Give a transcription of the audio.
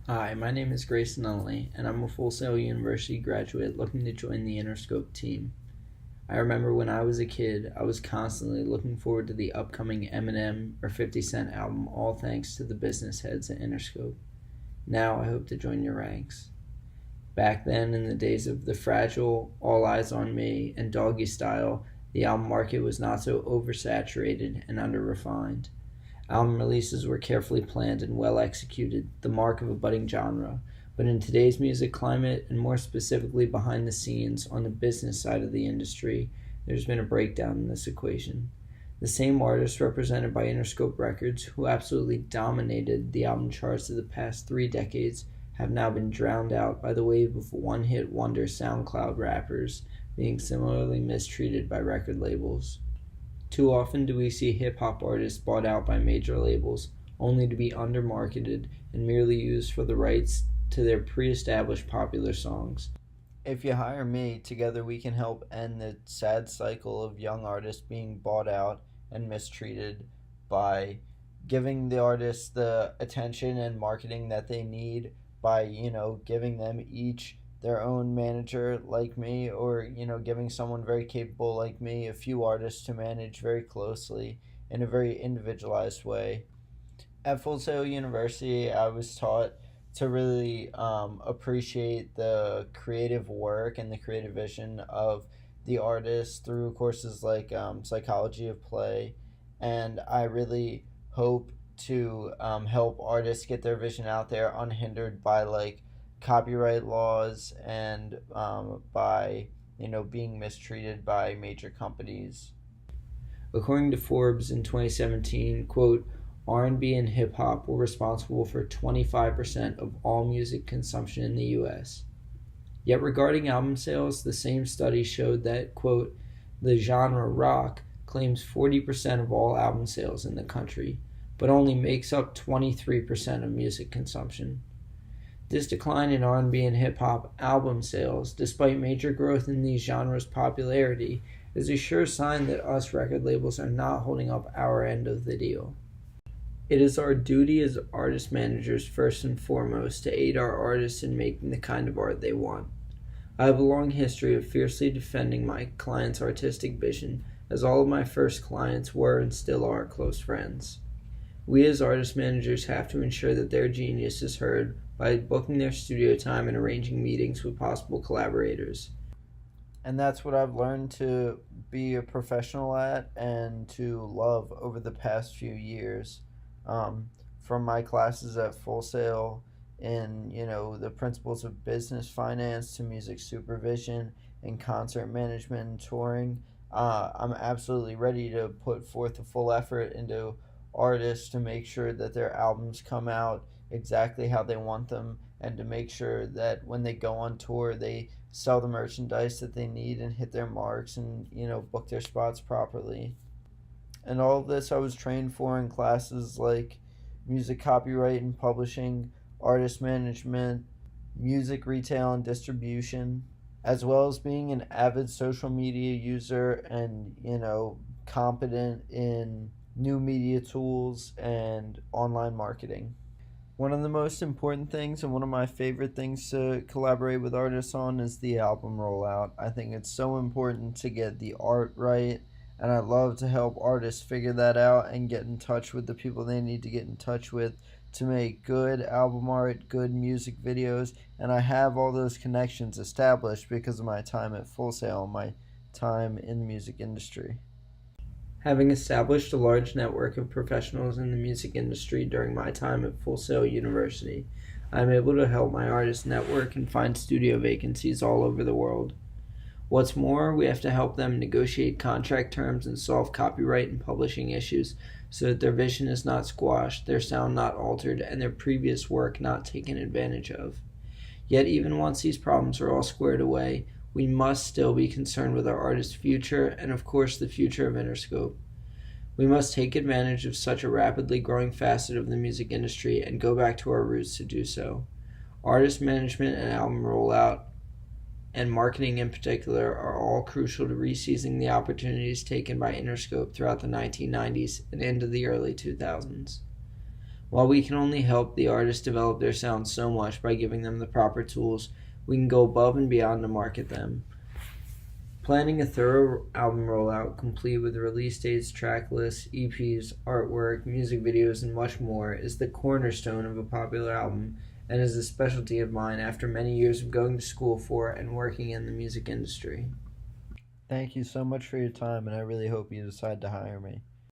Hi, my name is Grayson Nunley, and I'm a Full Sail University graduate looking to join the Interscope team. I remember when I was a kid, I was constantly looking forward to the upcoming Eminem or 50 Cent album, all thanks to the business heads at Interscope. Now I hope to join your ranks. Back then, in the days of The Fragile, All Eyes on Me, and Doggy Style, the album market was not so oversaturated and under-refined. Album releases were carefully planned and well executed, the mark of a budding genre. But in today's music climate, and more specifically behind the scenes on the business side of the industry, there's been a breakdown in this equation. The same artists represented by Interscope Records, who absolutely dominated the album charts of the past 3 decades, have now been drowned out by the wave of one-hit wonder SoundCloud rappers being similarly mistreated by record labels. Too often do we see hip-hop artists bought out by major labels, only to be undermarketed and merely used for the rights to their pre-established popular songs. If you hire me, together we can help end the sad cycle of young artists being bought out and mistreated by giving the artists the attention and marketing that they need by, giving them each their own manager like me, or giving someone very capable like me a few artists to manage very closely in a very individualized way. At Full Sail University, I was taught to really appreciate the creative work and the creative vision of the artist through courses like psychology of play, and I really hope to help artists get their vision out there unhindered by copyright laws and by being mistreated by major companies. According to Forbes in 2017, quote, R&B and hip hop were responsible for 25% of all music consumption in the US. Yet regarding album sales, the same study showed that, quote, the genre rock claims 40% of all album sales in the country, but only makes up 23% of music consumption. This decline in R&B and hip-hop album sales, despite major growth in these genres' popularity, is a sure sign that us record labels are not holding up our end of the deal. It is our duty as artist managers first and foremost to aid our artists in making the kind of art they want. I have a long history of fiercely defending my clients' artistic vision, as all of my first clients were and still are close friends. We as artist managers have to ensure that their genius is heard by booking their studio time and arranging meetings with possible collaborators. And that's what I've learned to be a professional at and to love over the past few years. From my classes at Full Sail in, the principles of business finance to music supervision and concert management and touring, I'm absolutely ready to put forth a full effort into artists to make sure that their albums come out exactly how they want them, and to make sure that when they go on tour they sell the merchandise that they need and hit their marks and book their spots properly. And all of this I was trained for in classes like music copyright and publishing, artist management, music retail and distribution, as well as being an avid social media user and competent in new media tools and online marketing. One of the most important things and one of my favorite things to collaborate with artists on is the album rollout. I think it's so important to get the art right, and I love to help artists figure that out and get in touch with the people they need to get in touch with to make good album art, good music videos, and I have all those connections established because of my time at Full Sail and my time in the music industry. Having established a large network of professionals in the music industry during my time at Full Sail University, I am able to help my artists network and find studio vacancies all over the world. What's more, we have to help them negotiate contract terms and solve copyright and publishing issues so that their vision is not squashed, their sound not altered, and their previous work not taken advantage of. Yet even once these problems are all squared away, we must still be concerned with our artists' future and, of course, the future of Interscope. We must take advantage of such a rapidly growing facet of the music industry and go back to our roots to do so. Artist management and album rollout, and marketing in particular, are all crucial to re-seizing the opportunities taken by Interscope throughout the 1990s and into the early 2000s. While we can only help the artists develop their sound so much by giving them the proper tools, we can go above and beyond to market them. Planning a thorough album rollout, complete with release dates, track lists, EPs, artwork, music videos, and much more, is the cornerstone of a popular album and is a specialty of mine after many years of going to school for and working in the music industry. Thank you so much for your time, and I really hope you decide to hire me.